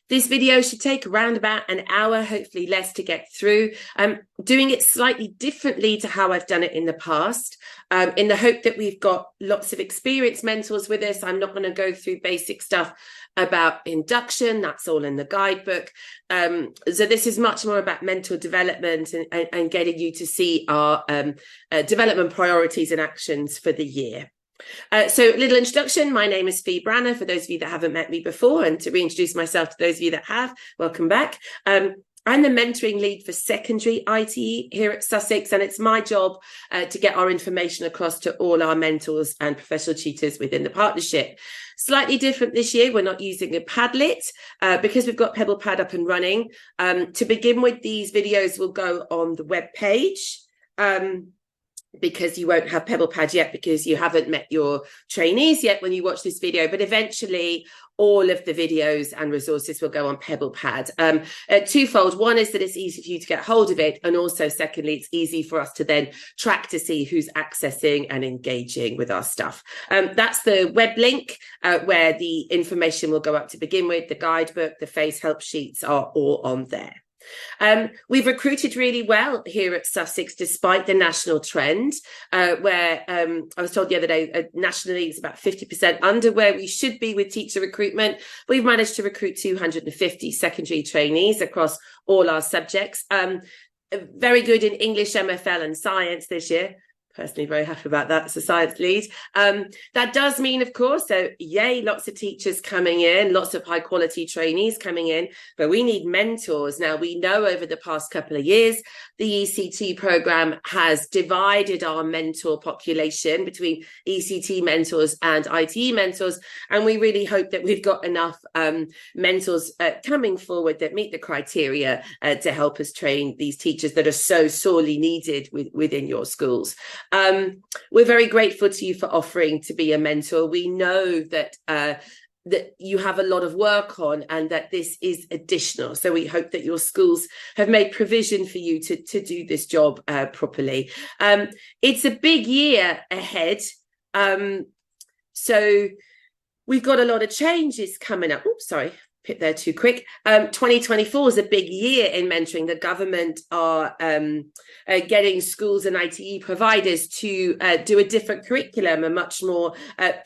This video should take around about an hour, hopefully less, to get through. Doing it slightly differently to how I've done it in the past, in the hope that we've got lots of experienced mentors with us. I'm not going to go through basic stuff about induction. That's all in the guidebook. So this is much more about mentor development and getting you to see our development priorities and actions for the year. So a little introduction. My name is Branagh, for those of you that haven't met me before, and to reintroduce myself to those of you that have, welcome back. I'm the mentoring lead for secondary ITE here at Sussex, and it's my job to get our information across to all our mentors and professional tutors within the partnership. Slightly different this year, we're not using a Padlet because we've got Pebble Pad up and running. To begin with, these videos will go on the web page. Because you won't have Pebble Pad yet, because you haven't met your trainees yet when you watch this video, but eventually all of the videos and resources will go on Pebble Pad. Twofold. One is that it's easy for you to get hold of it, and also secondly, it's easy for us to then track to see who's accessing and engaging with our stuff. That's the web link where the information will go up to begin with. The guidebook, the phase help sheets are all on there. We've recruited really well here at Sussex, despite the national trend, where I was told the other day, nationally it's about 50% under where we should be with teacher recruitment. We've managed to recruit 250 secondary trainees across all our subjects. Very good in English, MFL and science this year. Personally very happy about that as a science lead. That does mean, of course, so yay, lots of teachers coming in, lots of high quality trainees coming in, but we need mentors. Now, we know over the past couple of years, the ECT programme has divided our mentor population between ECT mentors and ITE mentors, and we really hope that we've got enough mentors coming forward that meet the criteria to help us train these teachers that are so sorely needed within your schools. We're very grateful to you for offering to be a mentor. We know that that you have a lot of work on, and that this is additional. So we hope that your schools have made provision for you to do this job properly. It's a big year ahead. So we've got a lot of changes coming up. Oops, sorry. Hit there too quick. 2024 is a big year in mentoring. The government are getting schools and ITE providers to do a different curriculum, a much more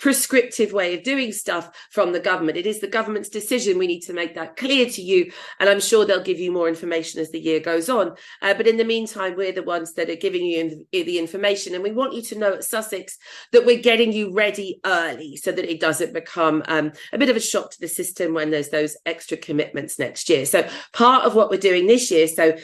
prescriptive way of doing stuff from the government. It is the government's decision. We need to make that clear to you, and I'm sure they'll give you more information as the year goes on. But in the meantime, we're the ones that are giving you the information, and we want you to know at Sussex that we're getting you ready early so that it doesn't become a bit of a shock to the system when there's those extra commitments next year. So part of what we're doing this year, so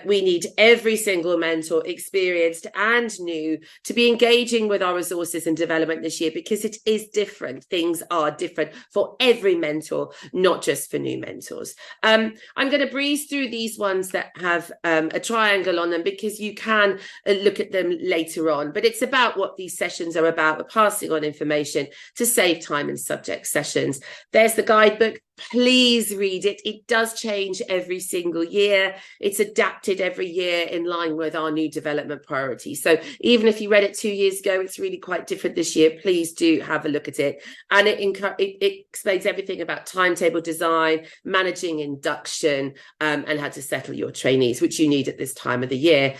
we need every single mentor, experienced and new, to be engaging with our resources and development this year, because it is different. Things are different for every mentor, not just for new mentors. I'm going to breeze through these ones that have a triangle on them, because you can look at them later on, but it's about what these sessions are about. We're passing on information to save time in subject sessions. There's the guidebook. Please read it. It does change every single year. It's adapted every year in line with our new development priorities. So even if you read it 2 years ago, it's really quite different this year. Please do have a look at it. And it explains everything about timetable design, managing induction, and how to settle your trainees, which you need at this time of the year.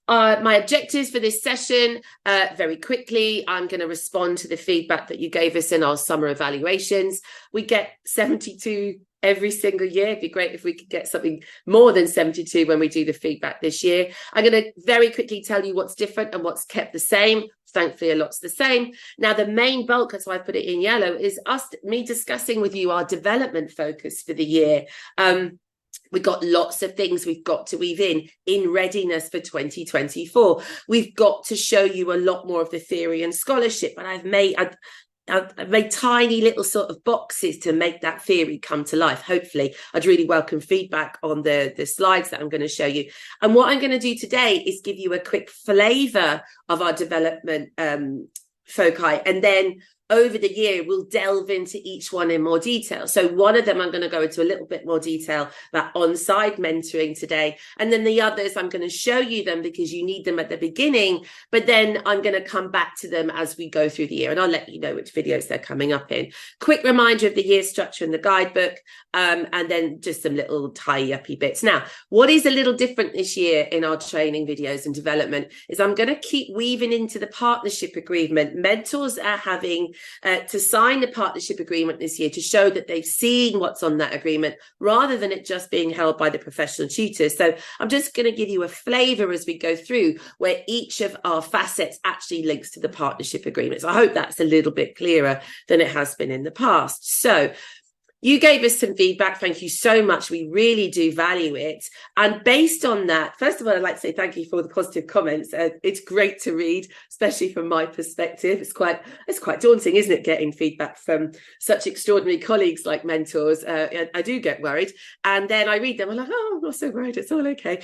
My objectives for this session, very quickly, I'm going to respond to the feedback that you gave us in our summer evaluations. We get 72 every single year. It'd be great if we could get something more than 72 when we do the feedback this year. I'm going to very quickly tell you what's different and what's kept the same. Thankfully, a lot's the same. Now, the main bulk, that's why I put it in yellow, is me discussing with you our development focus for the year. We've got lots of things we've got to weave in readiness for 2024. We've got to show you a lot more of the theory and scholarship, but I've made tiny little sort of boxes to make that theory come to life. Hopefully, I'd really welcome feedback on the slides that I'm going to show you. And what I'm going to do today is give you a quick flavour of our development foci, and then over the year, we'll delve into each one in more detail. So one of them, I'm going to go into a little bit more detail about on-site mentoring today. And then the others, I'm going to show you them because you need them at the beginning, but then I'm going to come back to them as we go through the year, and I'll let you know which videos they're coming up in. Quick reminder of the year structure in the guidebook, and then just some little tie-uppy bits. Now, what is a little different this year in our training videos and development is I'm going to keep weaving into the partnership agreement. Mentors are having to sign the partnership agreement this year to show that they've seen what's on that agreement rather than it just being held by the professional tutors. So I'm just going to give you a flavour as we go through where each of our facets actually links to the partnership agreement. So I hope that's a little bit clearer than it has been in the past. So you gave us some feedback. Thank you so much. We really do value it. And based on that, first of all, I'd like to say thank you for the positive comments. It's great to read, especially from my perspective. It's quite daunting, isn't it, getting feedback from such extraordinary colleagues like mentors. I do get worried. And then I read them. I'm like, oh, I'm not so worried. It's all okay.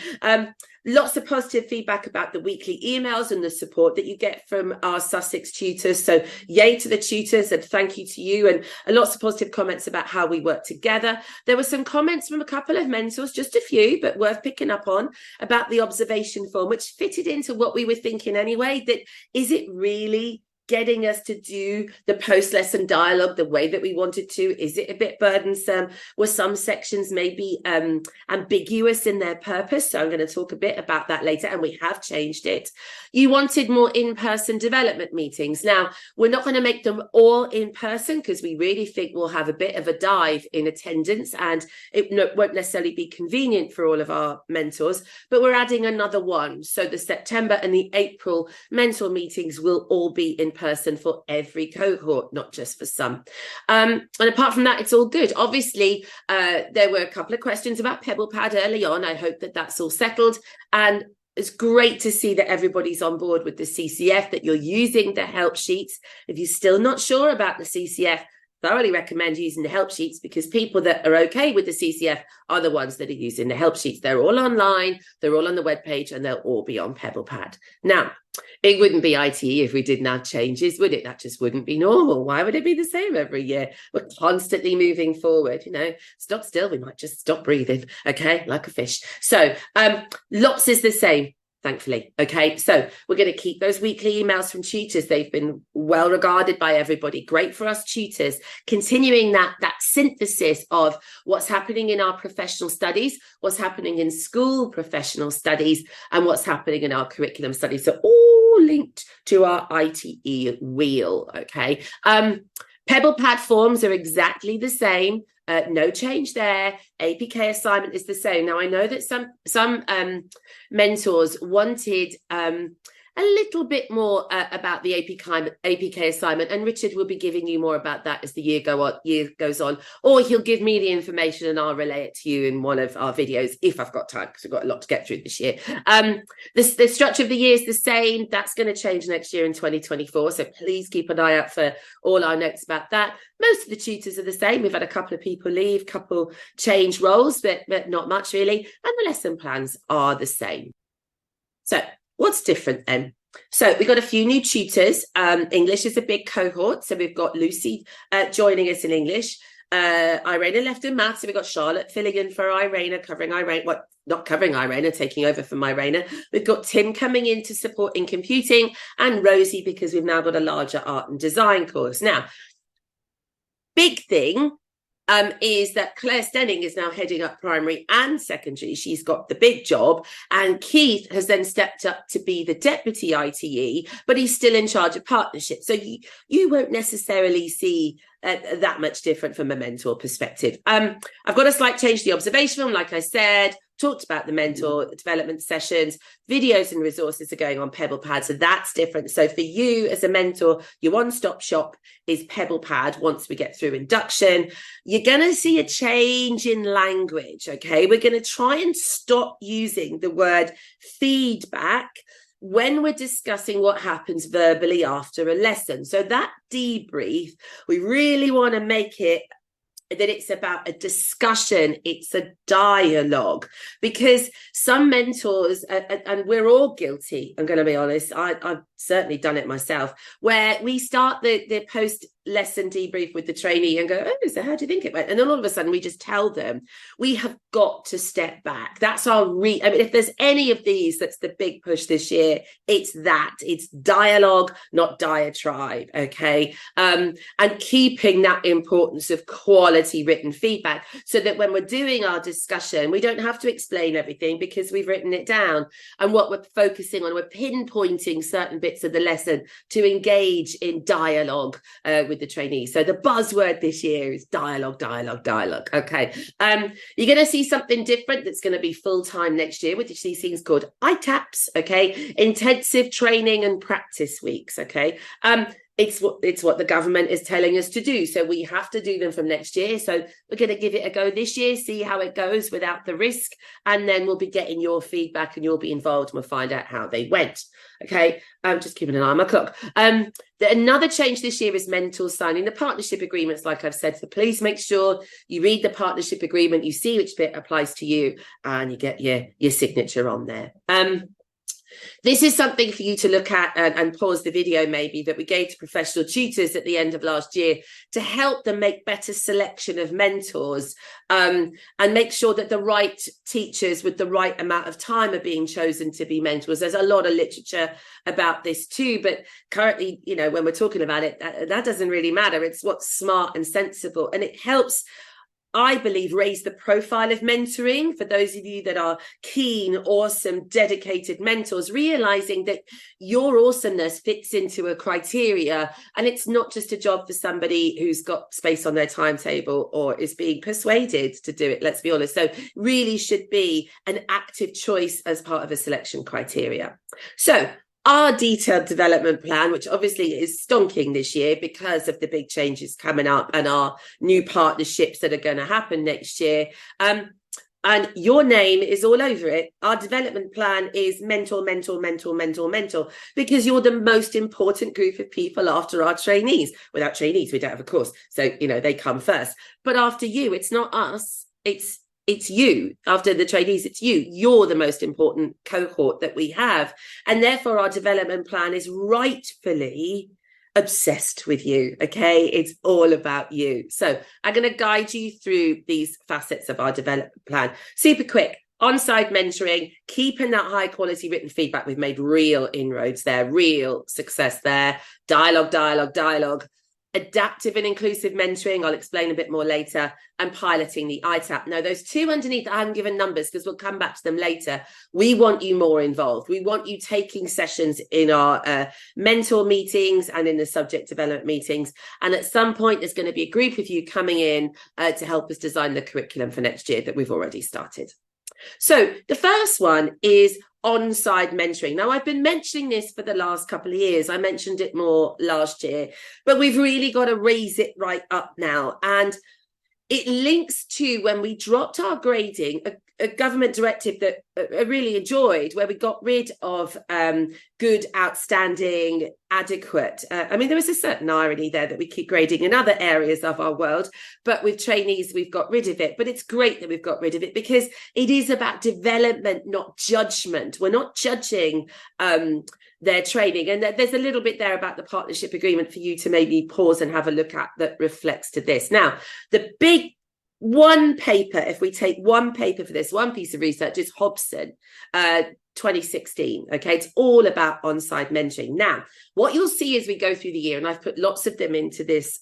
Lots of positive feedback about the weekly emails and the support that you get from our Sussex tutors. So yay to the tutors and thank you to you, and lots of positive comments about how we work together. There were some comments from a couple of mentors, just a few, but worth picking up on, about the observation form, which fitted into what we were thinking anyway, that is it really getting us to do the post-lesson dialogue the way that we wanted to? Is it a bit burdensome? Were some sections maybe ambiguous in their purpose? So I'm going to talk a bit about that later, and we have changed it. You wanted more in-person development meetings. Now, we're not going to make them all in person because we really think we'll have a bit of a dive in attendance, and it won't necessarily be convenient for all of our mentors, but we're adding another one. So the September and the April mentor meetings will all be in person for every cohort, not just for some. And apart from that, it's all good. Obviously, there were a couple of questions about PebblePad early on. I hope that that's all settled. And it's great to see that everybody's on board with the CCF, that you're using the help sheets. If you're still not sure about the CCF, thoroughly recommend using the help sheets, because people that are okay with the CCF are the ones that are using the help sheets. They're all online, they're all on the webpage, and they'll all be on PebblePad. Now, it wouldn't be ITE if we didn't have changes, would it? That just wouldn't be normal. Why would it be the same every year? We're constantly moving forward, stop still, we might just stop breathing, okay, like a fish. So lots is the same, thankfully. Okay, so we're going to keep those weekly emails from tutors. They've been well regarded by everybody. Great for us tutors, continuing that synthesis of what's happening in our professional studies, what's happening in school professional studies, and what's happening in our curriculum studies. So all linked to our ITE wheel. Okay, PebblePad forms are exactly the same. No change there. APK assignment is the same. Now, I know that some mentors wanted a little bit more about the APK assignment, and Richard will be giving you more about that as the year goes on, or he'll give me the information and I'll relay it to you in one of our videos if I've got time, because we've got a lot to get through this year. The structure of the year is the same. That's going to change next year in 2024, so please keep an eye out for all our notes about that. Most of the tutors are the same. We've had a couple of people leave, couple change roles, but not much really, and the lesson plans are the same. So what's different then? So we've got a few new tutors. English is a big cohort. So we've got Lucy joining us in English. Irena left in maths. So we've got Charlotte filling in for Irena, covering Irena. Well, not covering Irena, taking over from Irena. We've got Tim coming in to support in computing, and Rosie because we've now got a larger art and design course. Now, big thing is that Claire Stenning is now heading up primary and secondary. She's got the big job, and Keith has then stepped up to be the deputy ITE, but he's still in charge of partnership. So you won't necessarily see that much different from a mentor perspective. I've got a slight change to the observation form, like I said. Talked about the mentor development sessions, videos and resources are going on PebblePad, so that's different. So for you as a mentor, your one-stop shop is PebblePad. Once we get through induction, you're going to see a change in language, okay? We're going to try and stop using the word feedback when we're discussing what happens verbally after a lesson. So that debrief, we really want to make it that it's about a discussion, it's a dialogue, because some mentors, and we're all guilty, I'm going to be honest, I've certainly done it myself, where we start the post lesson debrief with the trainee and go, oh, so how do you think it went? And then all of a sudden we just tell them we have got to step back. That's our I mean, if there's any of these that's the big push this year, it's dialogue, not diatribe. Okay. And keeping that importance of quality written feedback, so that when we're doing our discussion, we don't have to explain everything because we've written it down. And what we're focusing on, we're pinpointing certain bits of the lesson to engage in dialogue with the trainees. So the buzzword this year is dialogue. Okay. You're going to see something different that's going to be full-time next year, with these things called ITAPs. Okay. Intensive training and practice weeks. Okay. It's what the government is telling us to do. So we have to do them from next year. So we're going to give it a go this year, see how it goes without the risk. And then we'll be getting your feedback and you'll be involved and we'll find out how they went. Okay. Just keeping an eye on my clock. Another change this year is mentors signing the partnership agreements, like I've said. So please make sure you read the partnership agreement, you see which bit applies to you, and you get your signature on there. This is something for you to look at and pause the video maybe, that we gave to professional tutors at the end of last year to help them make better selection of mentors, and make sure that the right teachers with the right amount of time are being chosen to be mentors. There's a lot of literature about this too, but currently, when we're talking about it, that doesn't really matter. It's what's smart and sensible, and it helps, I believe, raise the profile of mentoring for those of you that are keen, awesome, dedicated mentors, realizing that your awesomeness fits into a criteria, and it's not just a job for somebody who's got space on their timetable or is being persuaded to do it, let's be honest. So really should be an active choice as part of a selection criteria. So our detailed development plan, which obviously is stonking this year because of the big changes coming up and our new partnerships that are going to happen next year. And your name is all over it. Our development plan is mentor, because you're the most important group of people after our trainees. Without trainees, we don't have a course. So, they come first. But after you, it's not us. It's you. After the trainees, it's you. You're the most important cohort that we have. And therefore, our development plan is rightfully obsessed with you. Okay. It's all about you. So I'm going to guide you through these facets of our development plan. Super quick. On-site mentoring, keeping that high quality written feedback. We've made real inroads there, real success there. Dialogue. Adaptive and inclusive mentoring, I'll explain a bit more later, and piloting the ITAP. Now, those two underneath, I haven't given numbers because we'll come back to them later. We want you more involved. We want you taking sessions in our mentor meetings and in the subject development meetings. And at some point, there's going to be a group of you coming in to help us design the curriculum for next year that we've already started. So the first one is on-site mentoring. Now, I've been mentioning this for the last couple of years. I mentioned it more last year, but we've really got to raise it right up now. And it links to when we dropped our grading, a government directive that I really enjoyed, where we got rid of good, outstanding, adequate. I mean, there was a certain irony there that we keep grading in other areas of our world, but with trainees, we've got rid of it. But it's great that we've got rid of it because it is about development, not judgment. We're not judging their training. And there's a little bit there about the partnership agreement for you to maybe pause and have a look at that reflects to this. Now, the big one paper, if we take one paper for this, one piece of research, is Hobson, 2016. Okay, it's all about on-site mentoring. Now, what you'll see as we go through the year, and I've put lots of them into this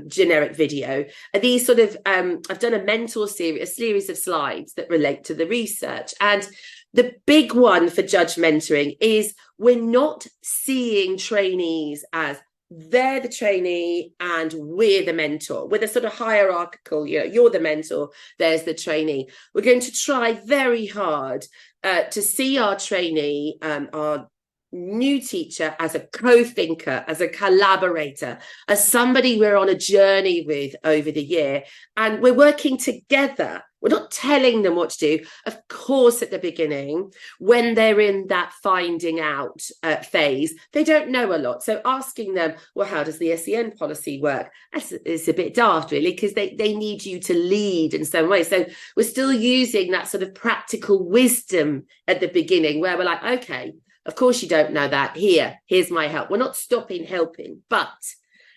generic video, are these sort of, I've done a series of slides that relate to the research. And the big one for judge mentoring is we're not seeing trainees as they're the trainee and we're the mentor. With a sort of hierarchical, you're the mentor, there's the trainee. We're going to try very hard to see our trainee, our new teacher, as a co-thinker, as a collaborator, as somebody we're on a journey with over the year. And we're working together. We're not telling them what to do. Of course, at the beginning, when they're in that finding out phase, they don't know a lot. So asking them, well, how does the SEN policy work? It's a bit daft, really, because they need you to lead in some way. So we're still using that sort of practical wisdom at the beginning where we're like, okay, Of course you don't know that. Here's my help. We're not stopping helping, but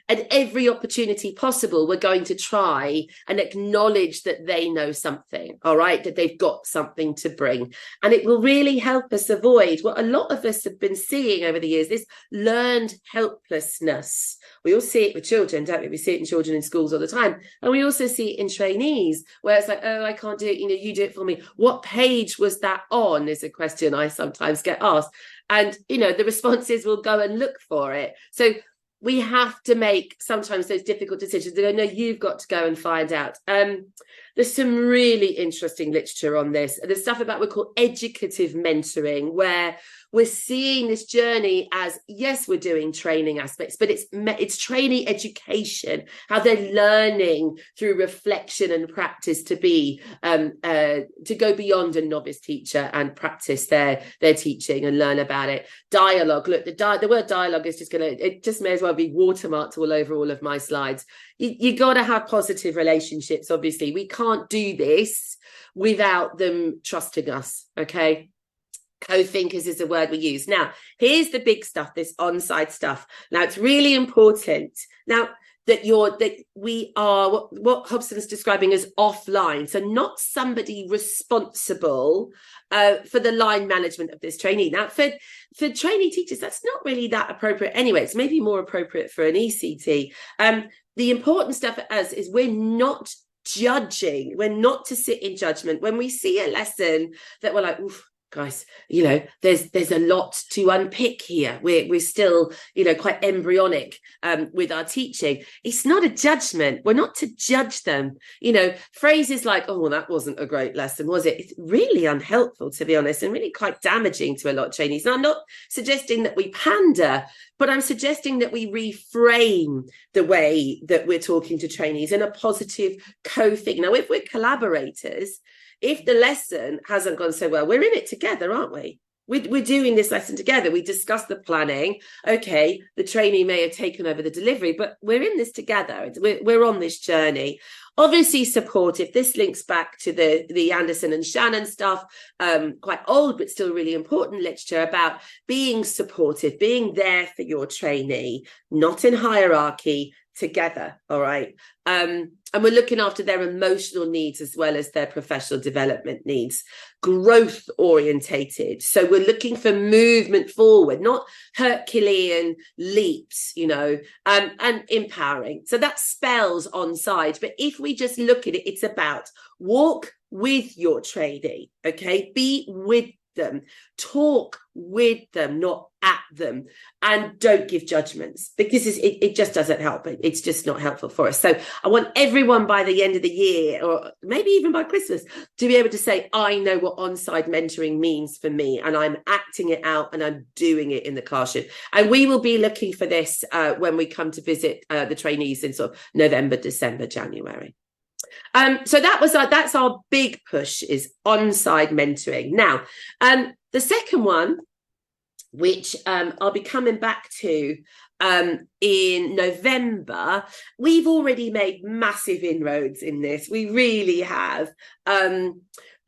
at every opportunity possible, we're going to try and acknowledge that they know something, all right, that they've got something to bring. And it will really help us avoid what a lot of us have been seeing over the years, this learned helplessness. We all see it with children, don't we? We see it in children in schools all the time. And we also see it in trainees, where it's like, oh, I can't do it. You do it for me. What page was that on is a question I sometimes get asked. And, the responses will go and look for it. So we have to make sometimes those difficult decisions. They go, no, you've got to go and find out. There's some really interesting literature on this. There's stuff about what we call educative mentoring, where we're seeing this journey as, yes, we're doing training aspects, but it's training education, how they're learning through reflection and practice to be to go beyond a novice teacher and practice their teaching and learn about it. Dialogue. Look, the word dialogue is it just may as well be watermarked all over all of my slides. You got to have positive relationships. Obviously, we can't do this without them trusting us. Okay. Co-thinkers is a word we use. Now, here's the big stuff, this on-site stuff. Now, it's really important now that we are what Hobson's describing as offline. So not somebody responsible for the line management of this trainee. Now, for trainee teachers, that's not really that appropriate anyway. It's maybe more appropriate for an ECT. The important stuff for us is we're not judging. We're not to sit in judgment. When we see a lesson that we're like, oof, guys, there's a lot to unpick here. We're still, quite embryonic with our teaching. It's not a judgment. We're not to judge them. Phrases like, oh, well, that wasn't a great lesson, was it? It's really unhelpful, to be honest, and really quite damaging to a lot of trainees. Now, I'm not suggesting that we pander, but I'm suggesting that we reframe the way that we're talking to trainees in a positive co-think. Now, if we're collaborators, if the lesson hasn't gone so well, we're in it together, aren't we? We're doing this lesson together. We discuss the planning. Okay, the trainee may have taken over the delivery, but we're in this together. We're on this journey. Obviously supportive. This links back to the Anderson and Shannon stuff, quite old, but still really important literature about being supportive, being there for your trainee, not in hierarchy, together. All right. And we're looking after their emotional needs as well as their professional development needs. Growth orientated. So we're looking for movement forward, not Herculean leaps, and empowering. So that spells on side. But if we just look at it, it's about walk with your trainee. Okay. Be with them, talk with them, not at them, and don't give judgments, because it just doesn't help. It's just not helpful for us. So I want everyone by the end of the year, or maybe even by Christmas, to be able to say, I know what on-site mentoring means for me, and I'm acting it out and I'm doing it in the classroom. And we will be looking for this when we come to visit the trainees in sort of November, December, January. So that's our big push, is on-site mentoring. Now, the second one, which I'll be coming back to in November, we've already made massive inroads in this. We really have.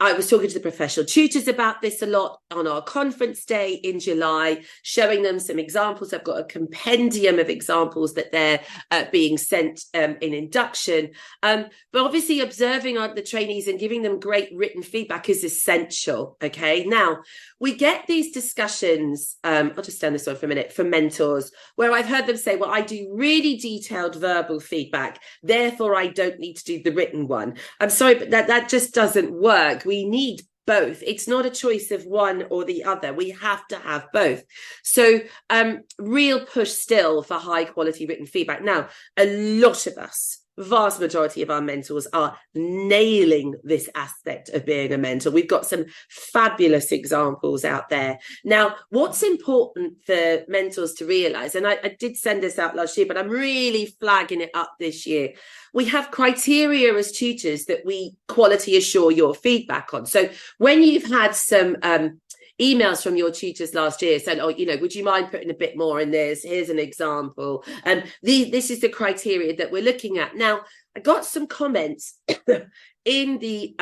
I was talking to the professional tutors about this a lot on our conference day in July, showing them some examples. I've got a compendium of examples that they're being sent in induction. But obviously observing the trainees and giving them great written feedback is essential. Okay, now we get these discussions, I'll just stand this on for a minute, from mentors, where I've heard them say, well, I do really detailed verbal feedback, therefore I don't need to do the written one. I'm sorry, but that just doesn't work. We need both. It's not a choice of one or the other. We have to have both. So real push still for high quality written feedback. Now, a lot of us, vast majority of our mentors are nailing this aspect of being a mentor. We've got some fabulous examples out there. Now, what's important for mentors to realize, and I did send this out last year, but I'm really flagging it up this year. We have criteria as tutors that we quality assure your feedback on. So when you've had some emails from your tutors last year saying, oh, would you mind putting a bit more in this? Here's an example. And this is the criteria that we're looking at. Now, I got some comments in the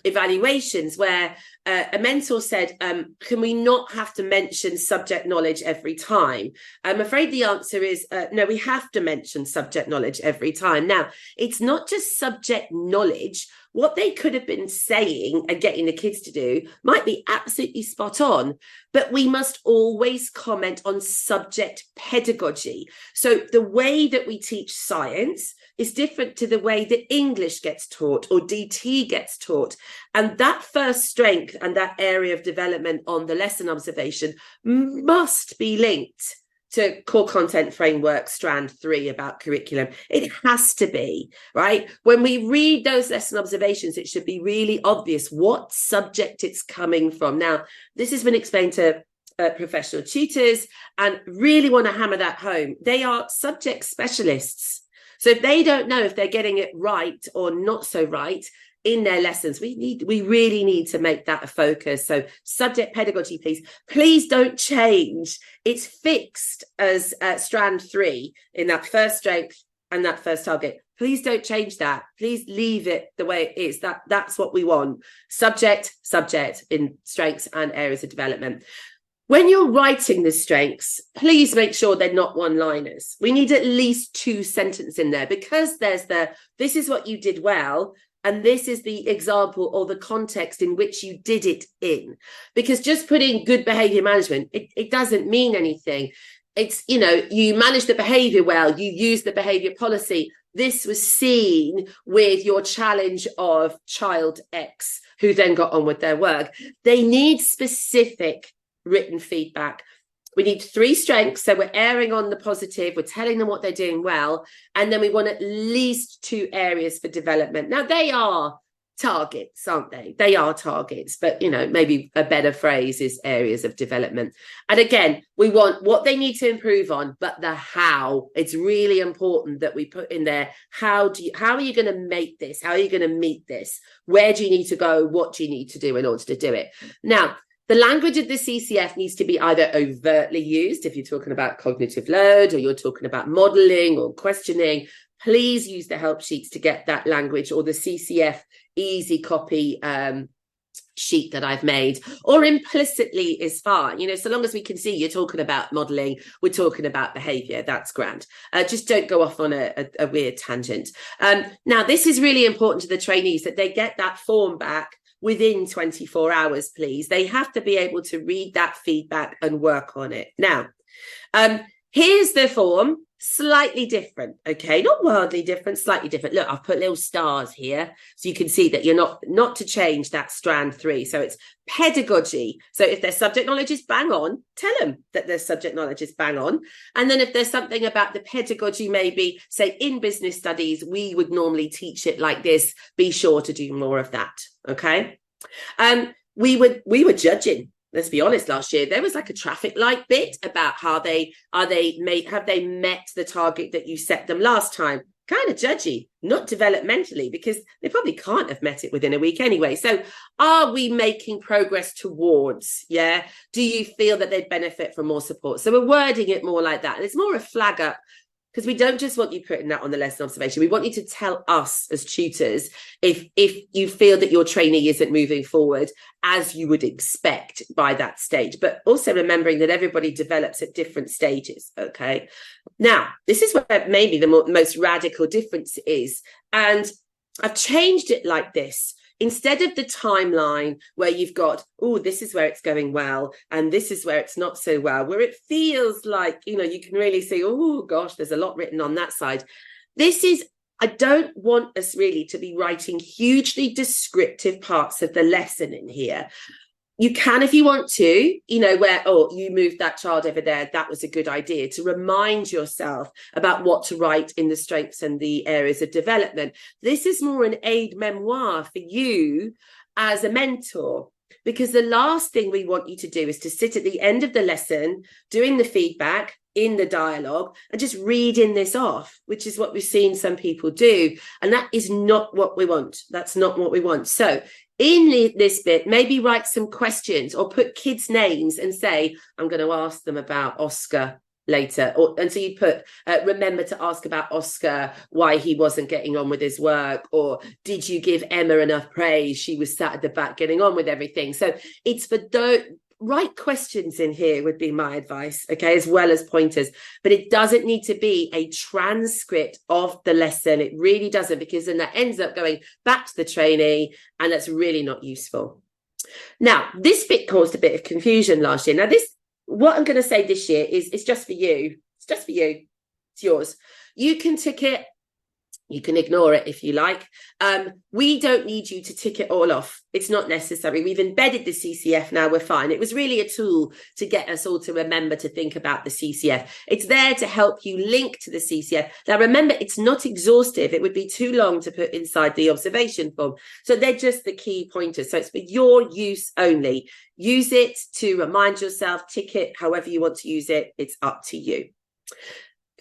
evaluations where a mentor said, can we not have to mention subject knowledge every time? I'm afraid the answer is no, we have to mention subject knowledge every time. Now, it's not just subject knowledge. What they could have been saying and getting the kids to do might be absolutely spot on, but we must always comment on subject pedagogy. So the way that we teach science is different to the way that English gets taught or DT gets taught. And that first strength and that area of development on the lesson observation must be linked to core content framework strand 3 about curriculum. It has to be, right? When we read those lesson observations, it should be really obvious what subject it's coming from. Now, this has been explained to professional tutors and really want to hammer that home. They are subject specialists. So if they don't know if they're getting it right or not so right in their lessons, we really need to make that a focus. So subject pedagogy, please don't change. It's fixed as strand 3 in that first strength and that first target. Please don't change that. Please leave it the way it is. That's what we want. Subject in strengths and areas of development. When you're writing the strengths, please make sure they're not one-liners. We need at least 2 sentences in there, because there's this is what you did well, and this is the example or the context in which you did it in. Because just putting good behavior management, it doesn't mean anything. It's, you manage the behavior well, you use the behavior policy. This was seen with your challenge of child X, who then got on with their work. They need specific written feedback. We need 3 strengths. So we're erring on the positive. We're telling them what they're doing well. And then we want at least 2 areas for development. Now, they are targets, aren't they? They are targets. But, maybe a better phrase is areas of development. And again, we want what they need to improve on, but the how. It's really important that we put in there, how are you going to make this? How are you going to meet this? Where do you need to go? What do you need to do in order to do it? Now, the language of the CCF needs to be either overtly used, if you're talking about cognitive load or you're talking about modelling or questioning. Please use the help sheets to get that language, or the CCF easy copy sheet that I've made, or implicitly is fine. So long as we can see you're talking about modelling, we're talking about behaviour, that's grand. Just don't go off on a weird tangent. Now, this is really important to the trainees, that they get that form back within 24 hours, please. They have to be able to read that feedback and work on it. Now, here's the form, slightly different, okay? Not wildly different, slightly different. Look, I've put little stars here so you can see that you're not to change that strand 3. So it's pedagogy. So if their subject knowledge is bang on, tell them that their subject knowledge is bang on. And then if there's something about the pedagogy, maybe say in business studies, we would normally teach it like this, be sure to do more of that. Okay. We were judging, let's be honest, last year. There was like a traffic light bit about have they met the target that you set them last time. Kind of judgy, not developmentally, because they probably can't have met it within a week anyway. So are we making progress towards, do you feel that they'd benefit from more support? So we're wording it more like that. And it's more a flag up, because we don't just want you putting that on the lesson observation. We want you to tell us as tutors if you feel that your trainee isn't moving forward as you would expect by that stage, but also remembering that everybody develops at different stages, okay? Now, this is where maybe the most radical difference is. And I've changed it like this. Instead of the timeline where you've got, this is where it's going well, and this is where it's not so well, where it feels like, you can really see, gosh, there's a lot written on that side. I don't want us really to be writing hugely descriptive parts of the lesson in here. You can, if you want to, where, you moved that child over there, that was a good idea, to remind yourself about what to write in the strengths and the areas of development. This is more an aid memoir for you as a mentor, because the last thing we want you to do is to sit at the end of the lesson doing the feedback in the dialogue and just reading this off, which is what we've seen some people do. And that is not what we want. That's not what we want. So in this bit, maybe write some questions or put kids' names and say, I'm going to ask them about Oscar later. And so you put, remember to ask about Oscar, why he wasn't getting on with his work, or did you give Emma enough praise? She was sat at the back getting on with everything. So it's for those right questions in here would be my advice, okay, as well as pointers. But it doesn't need to be a transcript of the lesson. It really doesn't, because then that ends up going back to the trainee, and that's really not useful. Now, this bit caused a bit of confusion last year. Now, what I'm going to say this year is it's just for you. It's just for you. It's yours. You can tick it. You can ignore it if you like. We don't need you to tick it all off. It's not necessary. We've embedded the CCF now. We're fine. It was really a tool to get us all to remember to think about the CCF. It's there to help you link to the CCF. Now, remember, it's not exhaustive. It would be too long to put inside the observation form. So they're just the key pointers. So it's for your use only. Use it to remind yourself, tick it however you want to use it. It's up to you.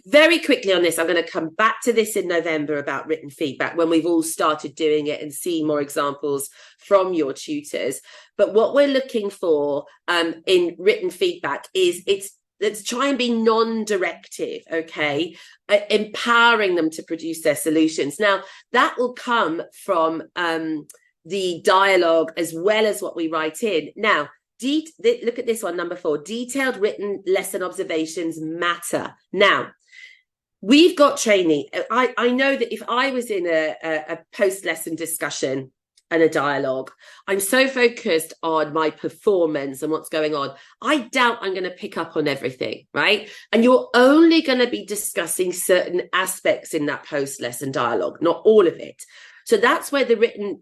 Very quickly on this, I'm going to come back to this in November about written feedback when we've all started doing it and see more examples from your tutors. But what we're looking for in written feedback is let's try and be non-directive, okay? Empowering them to produce their solutions. Now, that will come from the dialogue as well as what we write in. Now, look at this one, number 4. Detailed written lesson observations matter. Now, we've got trainee. I know that if I was in a post-lesson discussion and a dialogue, I'm so focused on my performance and what's going on, I doubt I'm going to pick up on everything, right? And you're only going to be discussing certain aspects in that post-lesson dialogue, not all of it. So that's where the written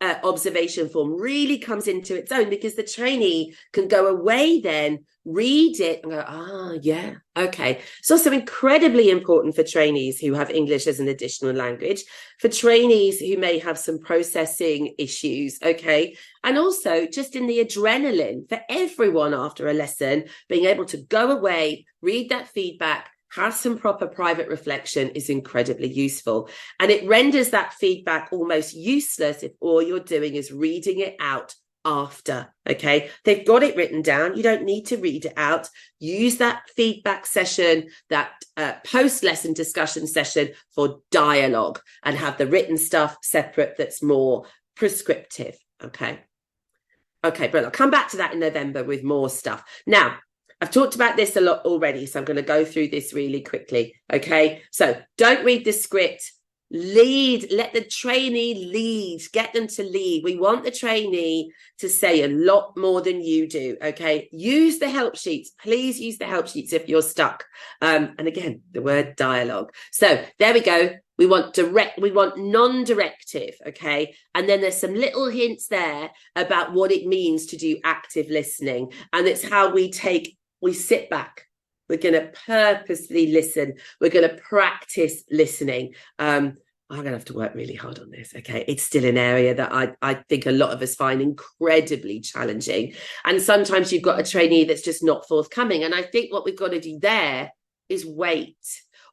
observation form really comes into its own, because the trainee can go away then, read it and go, yeah, okay. It's also incredibly important for trainees who have English as an additional language, for trainees who may have some processing issues, okay? And also just in the adrenaline for everyone after a lesson, being able to go away, read that feedback, have some proper private reflection is incredibly useful. And it renders that feedback almost useless if all you're doing is reading it out after, okay? They've got it written down. You don't need to read it out. Use that feedback session, that post-lesson discussion session for dialogue, and have the written stuff separate that's more prescriptive, okay? Okay, but I'll come back to that in November with more stuff. Now, I've talked about this a lot already, so I'm going to go through this really quickly, okay? So don't read the script. Lead, let the trainee lead, get them to lead. We want the trainee to say a lot more than you do, okay? Use the help sheets. Please use the help sheets if you're stuck. And again, the word dialogue. So there we go. We want non-directive, okay? And then there's some little hints there about what it means to do active listening. And it's how we sit back. We're going to purposely listen. We're going to practice listening. I'm going to have to work really hard on this, okay? It's still an area that I think a lot of us find incredibly challenging. And sometimes you've got a trainee that's just not forthcoming. And I think what we've got to do there is wait.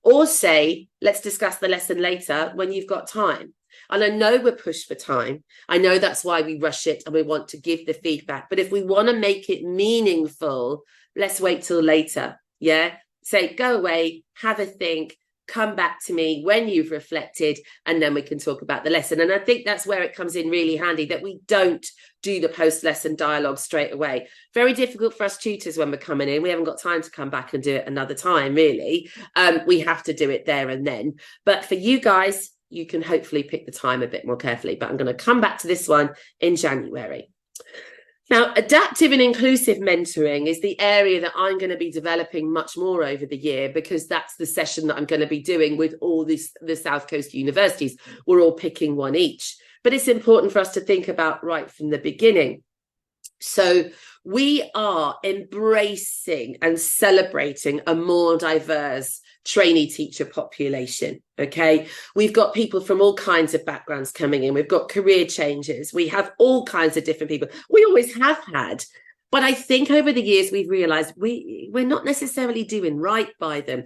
Or say, let's discuss the lesson later when you've got time. And I know we're pushed for time. I know that's why we rush it and we want to give the feedback. But if we want to make it meaningful, let's wait till later. Yeah. Say, go away, have a think, come back to me when you've reflected, and then we can talk about the lesson. And I think that's where it comes in really handy, that we don't do the post-lesson dialogue straight away. Very difficult for us tutors when we're coming in. We haven't got time to come back and do it another time, really. We have to do it there and then. But for you guys, you can hopefully pick the time a bit more carefully. But I'm going to come back to this one in January. Now, adaptive and inclusive mentoring is the area that I'm going to be developing much more over the year, because that's the session that I'm going to be doing with all the South Coast universities. We're all picking one each. But it's important for us to think about right from the beginning. So we are embracing and celebrating a more diverse trainee teacher population, okay? We've got people from all kinds of backgrounds coming in. We've got career changes. We have all kinds of different people. We always have had. But I think over the years, we've realized we're not necessarily doing right by them.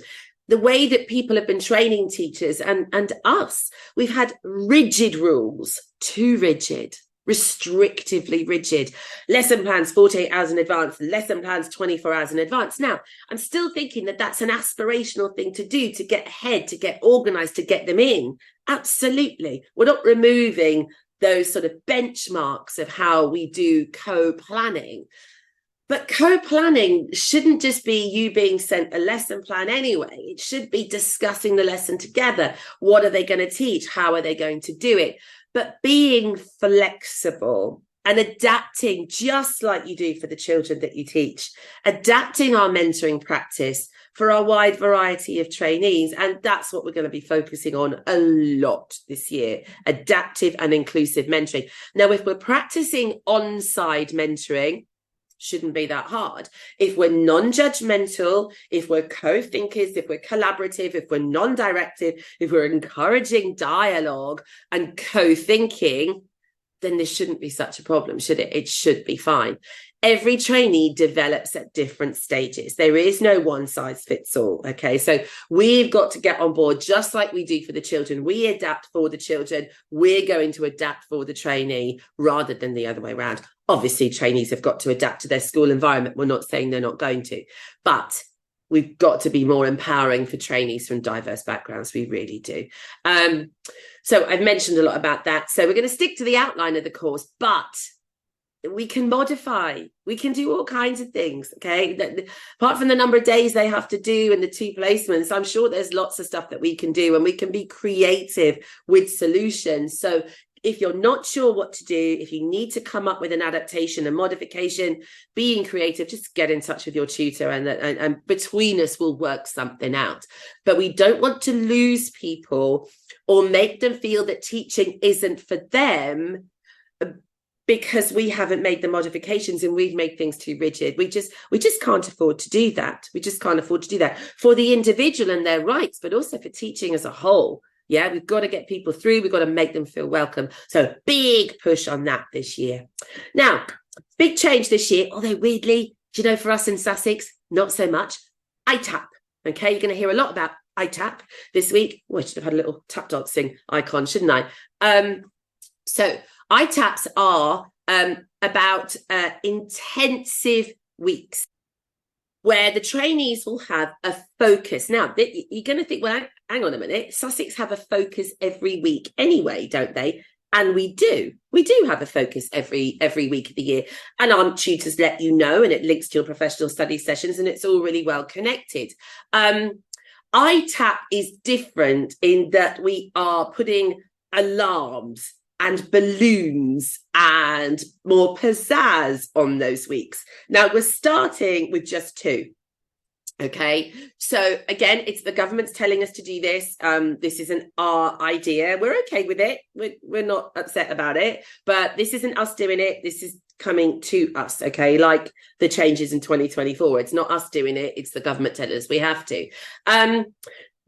The way that people have been training teachers and us, we've had rigid rules, too rigid, restrictively rigid. Lesson plans 48 hours in advance, lesson plans 24 hours in advance. Now, I'm still thinking that that's an aspirational thing to do, to get ahead, to get organized, to get them in. Absolutely. We're not removing those sort of benchmarks of how we do co-planning. But co-planning shouldn't just be you being sent a lesson plan anyway. It should be discussing the lesson together. What are they going to teach? How are they going to do it? But being flexible and adapting, just like you do for the children that you teach, adapting our mentoring practice for a wide variety of trainees. And that's what we're going to be focusing on a lot this year, adaptive and inclusive mentoring. Now, if we're practicing on-side mentoring, shouldn't be that hard. If we're non-judgmental, if we're co-thinkers, if we're collaborative, if we're non-directive, if we're encouraging dialogue and co-thinking, then this shouldn't be such a problem, should it? It should be fine. Every trainee develops at different stages. There is no one size fits all. Okay, so we've got to get on board just like we do for the children. We adapt for the children. We're going to adapt for the trainee rather than the other way around. Obviously, trainees have got to adapt to their school environment. We're not saying they're not going to, but we've got to be more empowering for trainees from diverse backgrounds. We really do. So I've mentioned a lot about that. So we're going to stick to the outline of the course, but we can modify. We can do all kinds of things, okay? Apart from the number of days they have to do and the 2 placements, I'm sure there's lots of stuff that we can do, and we can be creative with solutions. So if you're not sure what to do, if you need to come up with an adaptation and modification, being creative, just get in touch with your tutor, and between us we'll work something out. But we don't want to lose people or make them feel that teaching isn't for them because we haven't made the modifications and we've made things too rigid. We just can't afford to do that. We just can't afford to do that for the individual and their rights, but also for teaching as a whole. Yeah, we've got to get people through. We've got to make them feel welcome. So big push on that this year. Now, big change this year, although weirdly, do you know, for us in Sussex, not so much. ITAP. Okay, you're going to hear a lot about ITAP this week. Oh, I should have had a little tap dancing icon, shouldn't I? So ITAPs are about intensive weeks where the trainees will have a focus. Now, you're going to think, well, hang on a minute, Sussex have a focus every week anyway, don't they? And we do. We do have a focus every week of the year. And our tutors let you know, and it links to your professional study sessions, and it's all really well connected. ITAP is different in that we are putting alarms and balloons and more pizzazz on those weeks. Now, we're starting with just 2. Okay, so again, it's the government's telling us to do this. This isn't our idea. We're okay with it. We're not upset about it, but this isn't us doing it. This is coming to us, okay? Like the changes in 2024. It's not us doing it. It's the government telling us we have to.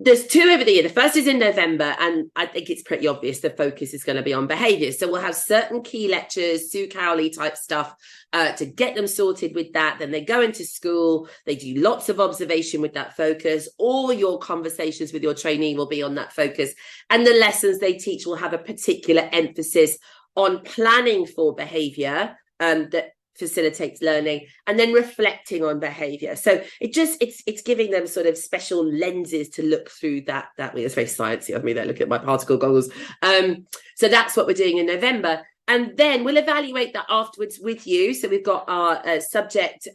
There's 2 over the year. The first is in November, and I think it's pretty obvious the focus is going to be on behaviour. So we'll have certain key lectures, Sue Cowley type stuff, to get them sorted with that. Then they go into school. They do lots of observation with that focus. All your conversations with your trainee will be on that focus. And the lessons they teach will have a particular emphasis on planning for behaviour that facilitates learning, and then reflecting on behavior. So it's giving them sort of special lenses to look through that way. It's very sciencey of me there, look at my particle goggles. So that's what we're doing in November, and then we'll evaluate that afterwards with you. So we've got our subject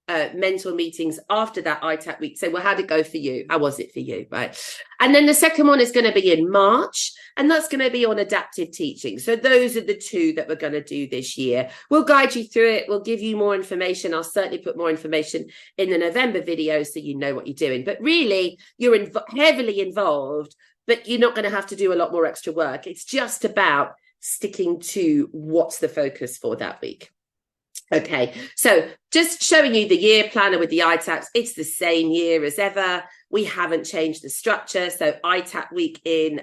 mentor meetings after that ITAP week. So, well, how'd it go for you? How was it for you? Right. And then the second one is going to be in March, and that's going to be on adaptive teaching. So those are the 2 that we're going to do this year. We'll guide you through it. We'll give you more information. I'll certainly put more information in the November video so you know what you're doing. But really, you're heavily involved, but you're not going to have to do a lot more extra work. It's just about sticking to what's the focus for that week. Okay, so just showing you the year planner with the ITAPs. It's the same year as ever. We haven't changed the structure. So ITAP week in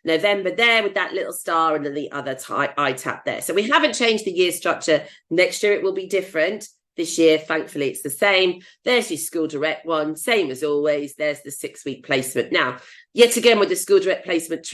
November there with that little star, and then the other ITAP there. So we haven't changed the year structure. Next year it will be different. This year, thankfully, it's the same. There's your school direct one, same as always. There's the 6-week placement. Now, yet again, with the school direct placement,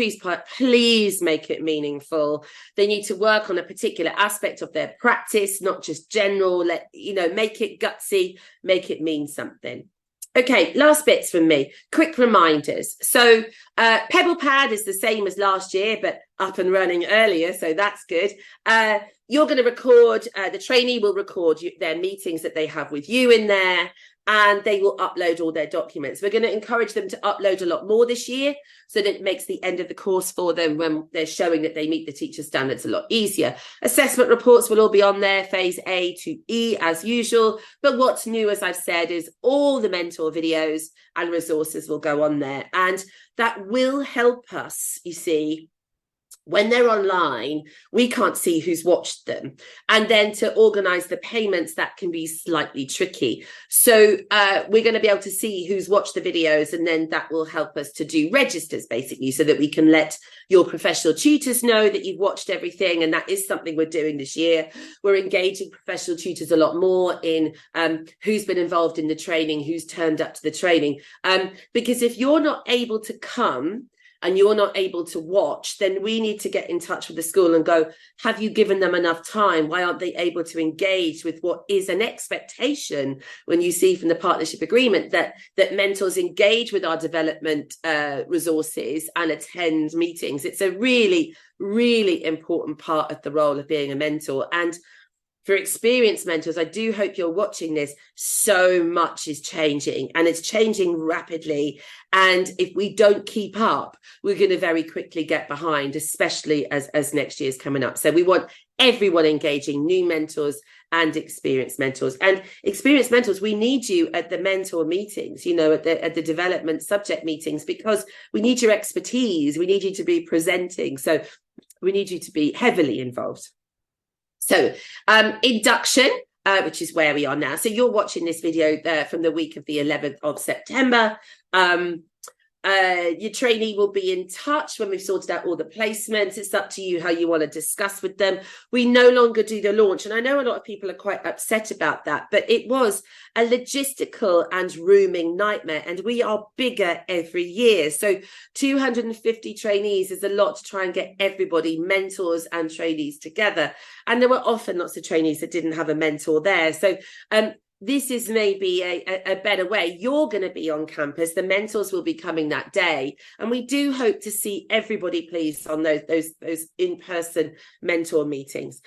please make it meaningful. They need to work on a particular aspect of their practice, not just general. Make it gutsy, make it mean something. Okay, last bits from me. Quick reminders. So Pebble Pad is the same as last year, but up and running earlier, so that's good. You're going to record, the trainee will record their meetings that they have with you in there, and they will upload all their documents. We're going to encourage them to upload a lot more this year, so that it makes the end of the course for them when they're showing that they meet the teacher standards a lot easier. Assessment reports will all be on there, phase A to E as usual. But what's new, as I've said, is all the mentor videos and resources will go on there. And that will help us, you see, when they're online, we can't see who's watched them. And then to organise the payments, that can be slightly tricky. So we're going to be able to see who's watched the videos, and then that will help us to do registers, basically, so that we can let your professional tutors know that you've watched everything. And that is something we're doing this year. We're engaging professional tutors a lot more in who's been involved in the training, who's turned up to the training. Because if you're not able to come, and you're not able to watch, then we need to get in touch with the school and go, have you given them enough time? Why aren't they able to engage with what is an expectation when you see from the partnership agreement that mentors engage with our development resources and attend meetings? It's a really, really important part of the role of being a mentor. And for experienced mentors, I do hope you're watching this. So much is changing, and it's changing rapidly. And if we don't keep up, we're going to very quickly get behind, especially as next year's coming up. So we want everyone engaging, new mentors and experienced mentors. And experienced mentors, we need you at the mentor meetings, at the development subject meetings, because we need your expertise. We need you to be presenting. So we need you to be heavily involved. So induction, which is where we are now. So you're watching this video there from the week of the 11th of September. Your trainee will be in touch when we've sorted out all the placements. It's up to you how you want to discuss with them. We no longer do the launch. And I know a lot of people are quite upset about that, but it was a logistical and rooming nightmare. And we are bigger every year. So 250 trainees is a lot to try and get everybody, mentors and trainees, together. And there were often lots of trainees that didn't have a mentor there. So this is maybe a better way. You're going to be on campus. The mentors will be coming that day. And we do hope to see everybody, please, on those in-person mentor meetings.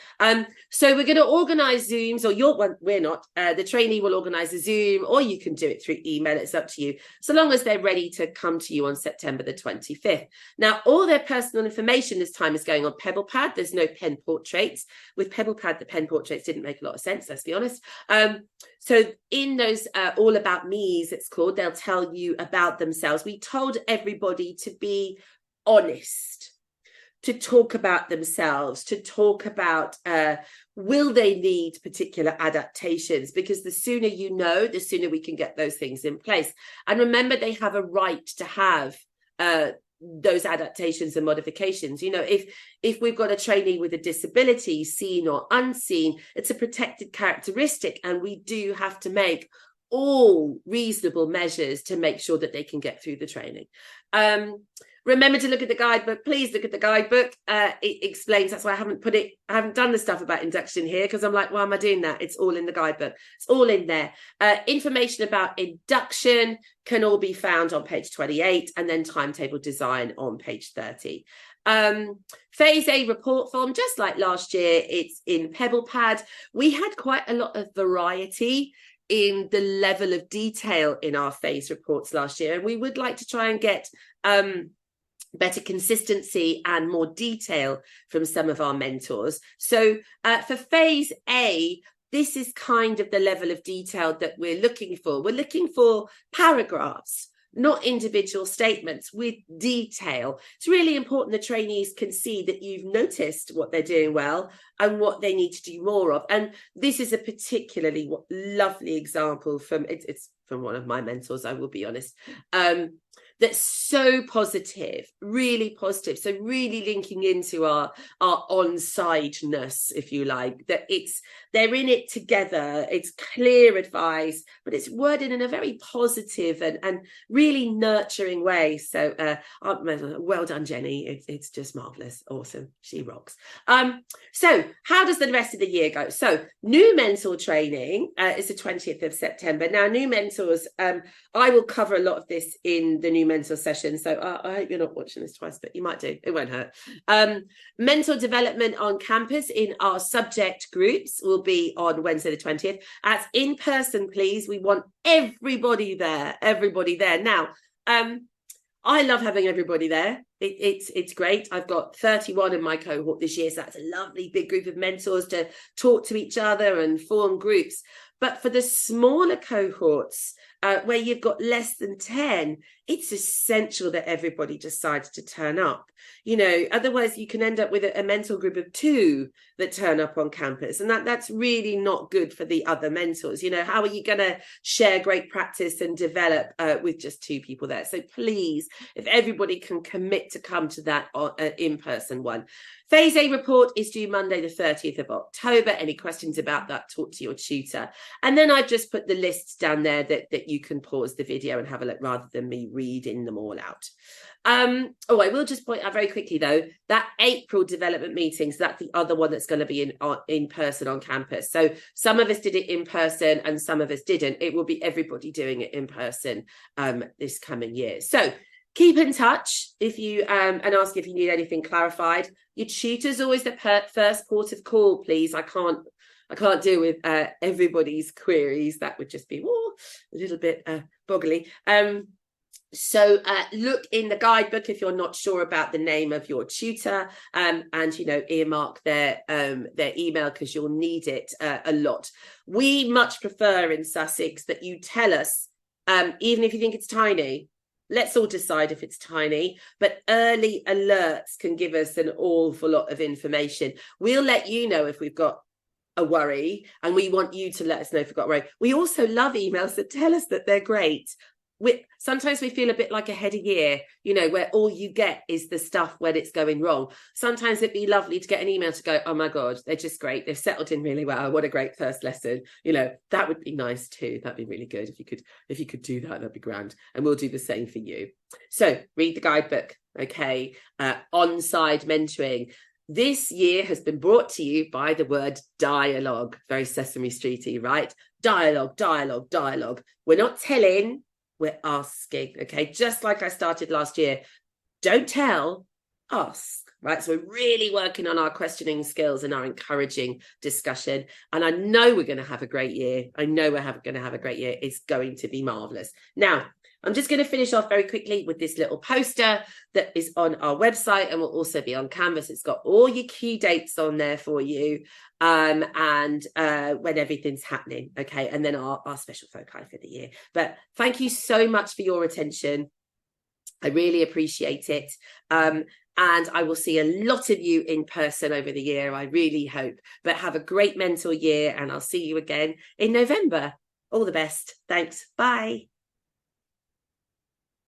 So we're going to organise Zooms, or we're not. The trainee will organise a Zoom, or you can do it through email. It's up to you, so long as they're ready to come to you on September the 25th. Now, all their personal information this time is going on Pebble Pad. There's no pen portraits. With Pebble Pad, the pen portraits didn't make a lot of sense, let's be honest. So in those All About Me's, it's called, they'll tell you about themselves. We told everybody to be honest, to talk about themselves, to talk about will they need particular adaptations, because the sooner you know, the sooner we can get those things in place. And remember, they have a right to have those adaptations and modifications. If we've got a trainee with a disability, seen or unseen, it's a protected characteristic, and we do have to make all reasonable measures to make sure that they can get through the training. Remember to look at the guidebook. Please look at the guidebook. It explains. That's why I haven't done the stuff about induction here, because I'm like, why am I doing that? It's all in the guidebook. It's all in there. Information about induction can all be found on page 28, and then timetable design on page 30. Phase A report form, just like last year, it's in Pebble Pad. We had quite a lot of variety in the level of detail in our phase reports last year, and we would like to try and get better consistency and more detail from some of our mentors. So for phase A, this is kind of the level of detail that we're looking for. We're looking for paragraphs, not individual statements, with detail. It's really important the trainees can see that you've noticed what they're doing well and what they need to do more of. And this is a particularly lovely example from, it's from one of my mentors, I will be honest. that's so positive, really positive. So really linking into our on-sideness, if you like, that they're in it together. It's clear advice, but it's worded in a very positive and really nurturing way. So well done, Jenny. It's just marvelous. Awesome. She rocks. So how does the rest of the year go? So new mentor training is the 20th of September. Now, new mentors, I will cover a lot of this in the new mentor session. So I hope you're not watching this twice, but you might do. It won't hurt. Mentor development on campus in our subject groups will be on Wednesday the 20th. That's in person, please. We want everybody there. Now, I love having everybody there. It's great. I've got 31 in my cohort this year, so that's a lovely big group of mentors to talk to each other and form groups. But for the smaller cohorts, where you've got less than 10, it's essential that everybody decides to turn up. Otherwise you can end up with a mentor group of 2 that turn up on campus, and that's really not good for the other mentors. How are you going to share great practice and develop with just 2 people there? So please, if everybody can commit to come to that in-person one. Phase A report is due Monday the 30th of October. Any questions about that, talk to your tutor. And then I've just put the lists down there that you can pause the video and have a look rather than me reading them all out. I will just point out very quickly, though, that April development meetings, that's the other one that's going to be in person on campus. So some of us did it in person and some of us didn't. It will be everybody doing it in person this coming year. So keep in touch if you and ask if you need anything clarified. Your tutor's always the first port of call, please. I can't deal with everybody's queries. That would just be a little bit boggly. So look in the guidebook if you're not sure about the name of your tutor, and earmark their email because you'll need it a lot. We much prefer in Sussex that you tell us, even if you think it's tiny. Let's all decide if it's tiny, but early alerts can give us an awful lot of information. We'll let you know if we've got a worry, and we want you to let us know if we've got a worry. We also love emails that tell us that they're great. Sometimes we feel a bit like a head of year, where all you get is the stuff when it's going wrong. Sometimes it'd be lovely to get an email to go, oh my God, they're just great. They've settled in really well. What a great first lesson. That would be nice too. That'd be really good. If you could do that, that'd be grand. And we'll do the same for you. So read the guidebook. Okay. On-side mentoring. This year has been brought to you by the word dialogue. Very Sesame Streety, right? Dialogue. We're not telling, we're asking, okay? Just like I started last year. Don't tell, ask, right? So we're really working on our questioning skills and our encouraging discussion. And I know we're going to have a great year. It's going to be marvelous. Now, I'm just going to finish off very quickly with this little poster that is on our website and will also be on Canvas. It's got all your key dates on there for you, and when everything's happening, okay? And then our special foci for the year. But thank you so much for your attention. I really appreciate it. And I will see a lot of you in person over the year, I really hope. But have a great mentor year, and I'll see you again in November. All the best. Thanks. Bye.